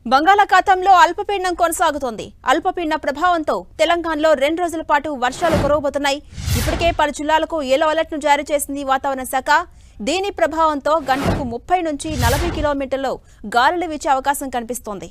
బంగాళాఖాతంలో అల్పపీడనం కొనసాగుతోంది. అల్పపీడన ప్రభావంతో తెలంగాణలో 2 రోజుల పాటు వర్షాలు కురవబోతున్నాయి. ఇప్పటికే పలు జిల్లాలకు యెల్లో అలర్ట్ ను జారీ చేసింది వాతావరణ శాఖ. దీని ప్రభావంతో గంటకు 30 నుంచి 40 కిలోమీటర్ల గాలులు వీచే అవకాశం కనిపిస్తోంది.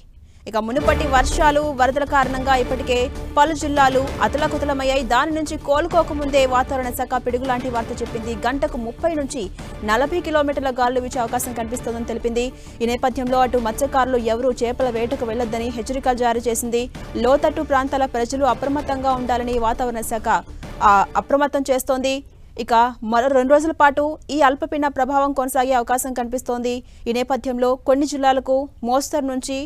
ఇక మునుపటి వర్షాలు వరదల కారణంగా ఇప్పటికే పలు జిల్లాలు అతలాకుతలమయ్యాయి. దాని నుంచి కోలుకోకముందే వాతావరణ శాఖ పిడుగులాంటి వార్త చెప్పింది. గంటకు 30 నుంచి 40 కిలోమీటర్ల గాలులు వీచే అవకాశం కనిపిస్తోందని తెలిపింది. ఈ నేపథ్యంలో అటు మత్స్యకారులు ఎవరూ చేపల వేటకు వెళ్లొద్దని హెచ్చరికలు జారీ చేసింది. లోతట్టు ప్రాంతాల ప్రజలు అప్రమత్తంగా ఉండాలని వాతావరణ శాఖ అప్రమత్తం చేస్తోంది. ఇక మరో 2 రోజుల పాటు ఈ అల్పపీడన ప్రభావం కొనసాగే అవకాశం కనిపిస్తోంది. ఈ నేపథ్యంలో కొన్ని జిల్లాలకు మోస్తరు నుంచి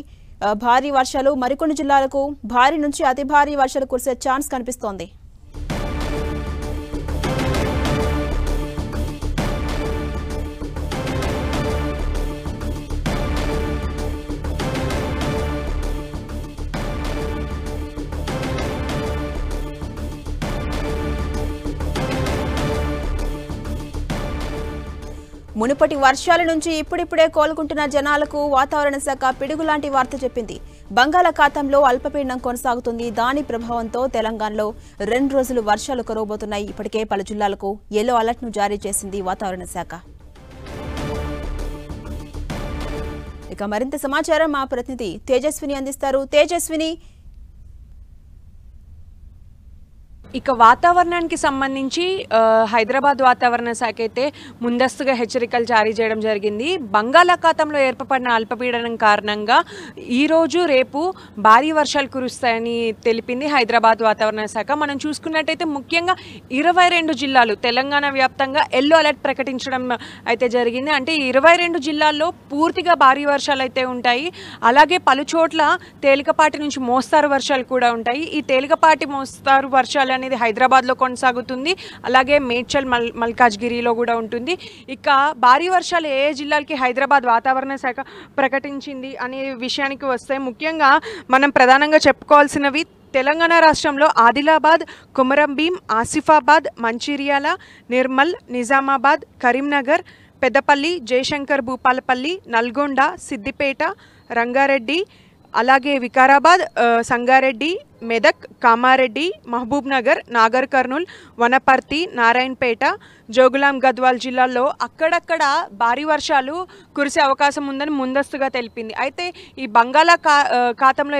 భారీ వర్షాలు, మరికొన్ని జిల్లాలకు భారీ నుంచి అతి భారీ వర్షాలు కురిసే ఛాన్స్ కనిపిస్తోంది. మునుపటి వర్షాల నుంచి ఇప్పుడిప్పుడే కోలుకుంటున్న జనాలకు వాతావరణ శాఖ పిడుగులాంటి వార్త చెప్పింది. బంగాళాఖాతంలో అల్పపీడనం కొనసాగుతుంది. దాని ప్రభావంతో తెలంగాణలో 2 రోజులు వర్షాలు కురవబోతున్నాయి. ఇప్పటికే పలు జిల్లాలకు యెల్లో అలర్ట్ ను జారీ చేసింది వాతావరణ శాఖ. ఇక మరింత సమాచారం మా ప్రతినిధి తేజస్విని అందిస్తారు. తేజస్విని, ఇక వాతావరణానికి సంబంధించి హైదరాబాద్ వాతావరణ శాఖ అయితే ముందస్తుగా హెచ్చరికలు జారీ చేయడం జరిగింది. బంగాళాఖాతంలో ఏర్పడిన అల్పపీడనం కారణంగా ఈరోజు రేపు భారీ వర్షాలు కురుస్తాయని తెలిపింది హైదరాబాద్ వాతావరణ శాఖ. మనం చూసుకున్నట్టయితే ముఖ్యంగా 22 జిల్లాలు తెలంగాణ వ్యాప్తంగా యెల్లో అలర్ట్ ప్రకటించడం అయితే జరిగింది. అంటే 22 జిల్లాల్లో పూర్తిగా భారీ వర్షాలు అయితే ఉంటాయి. అలాగే పలు చోట్ల తేలికపాటి నుంచి మోస్తారు వర్షాలు కూడా ఉంటాయి. ఈ తేలికపాటి మోస్తారు వర్షాలు అనేది హైదరాబాద్లో కొనసాగుతుంది. అలాగే మేడ్చల్, మల్కాజ్గిరిలో కూడా ఉంటుంది. ఇక భారీ వర్షాలు ఏ జిల్లాలకి హైదరాబాద్ వాతావరణ శాఖ ప్రకటించింది అనే విషయానికి వస్తే ముఖ్యంగా మనం ప్రధానంగా చెప్పుకోవాల్సినవి తెలంగాణ రాష్ట్రంలో ఆదిలాబాద్, కొమరంభీం, ఆసిఫాబాద్, మంచిర్యాల, నిర్మల్, నిజామాబాద్, కరీంనగర్, పెద్దపల్లి, జయశంకర్ భూపాలపల్లి, నల్గొండ, సిద్దిపేట, రంగారెడ్డి, అలాగే వికారాబాద్, సంగారెడ్డి, మెదక్, కామారెడ్డి, మహబూబ్ నగర్, నాగర్ కర్నూల్, వనపర్తి, నారాయణపేట, జోగులాం, గద్వాల్ జిల్లాల్లో అక్కడక్కడ భారీ వర్షాలు కురిసే అవకాశం ఉందని ముందస్తుగా తెలిపింది. అయితే ఈ బంగాళాఖాతంలో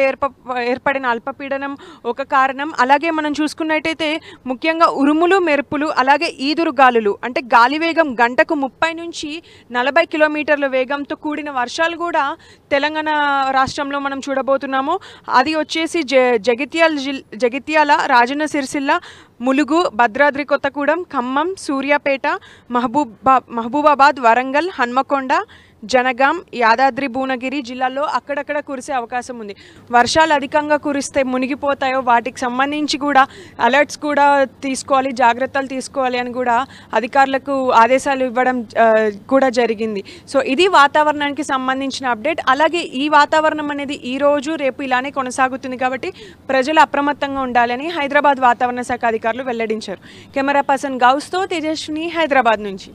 ఏర్పడిన అల్పపీడనం ఒక కారణం. అలాగే మనం చూసుకున్నట్టయితే ముఖ్యంగా ఉరుములు, మెరుపులు, అలాగే ఈదురు గాలులు, అంటే గాలి వేగం గంటకు 30 నుంచి 40 కిలోమీటర్ల వేగంతో కూడిన వర్షాలు కూడా తెలంగాణ రాష్ట్రంలో మనం చూడబోతున్నాము. అది వచ్చేసి జగిత్యాల, రాజన్న సిరిసిల్ల, ములుగు, భద్రాద్రి కొత్తగూడెం, ఖమ్మం, సూర్యాపేట, మహబూబాబాద్, వరంగల్, హన్మకొండ, జనగాం, యాదాద్రి భువనగిరి జిల్లాల్లో అక్కడక్కడ కురిసే అవకాశం ఉంది. వర్షాలు అధికంగా కురిస్తే మునిగిపోతాయో వాటికి సంబంధించి కూడా అలర్ట్స్ కూడా తీసుకోవాలి, జాగ్రత్తలు తీసుకోవాలి అని కూడా అధికారులకు ఆదేశాలు ఇవ్వడం కూడా జరిగింది. సో ఇది వాతావరణానికి సంబంధించిన అప్డేట్. అలాగే ఈ వాతావరణం అనేది ఈరోజు రేపు ఇలానే కొనసాగుతుంది కాబట్టి ప్రజలు అప్రమత్తంగా ఉండాలని హైదరాబాద్ వాతావరణ శాఖ అధికారులు వెల్లడించారు. కెమెరా పర్సన్ గౌస్తో తేజస్విని, హైదరాబాద్ నుంచి.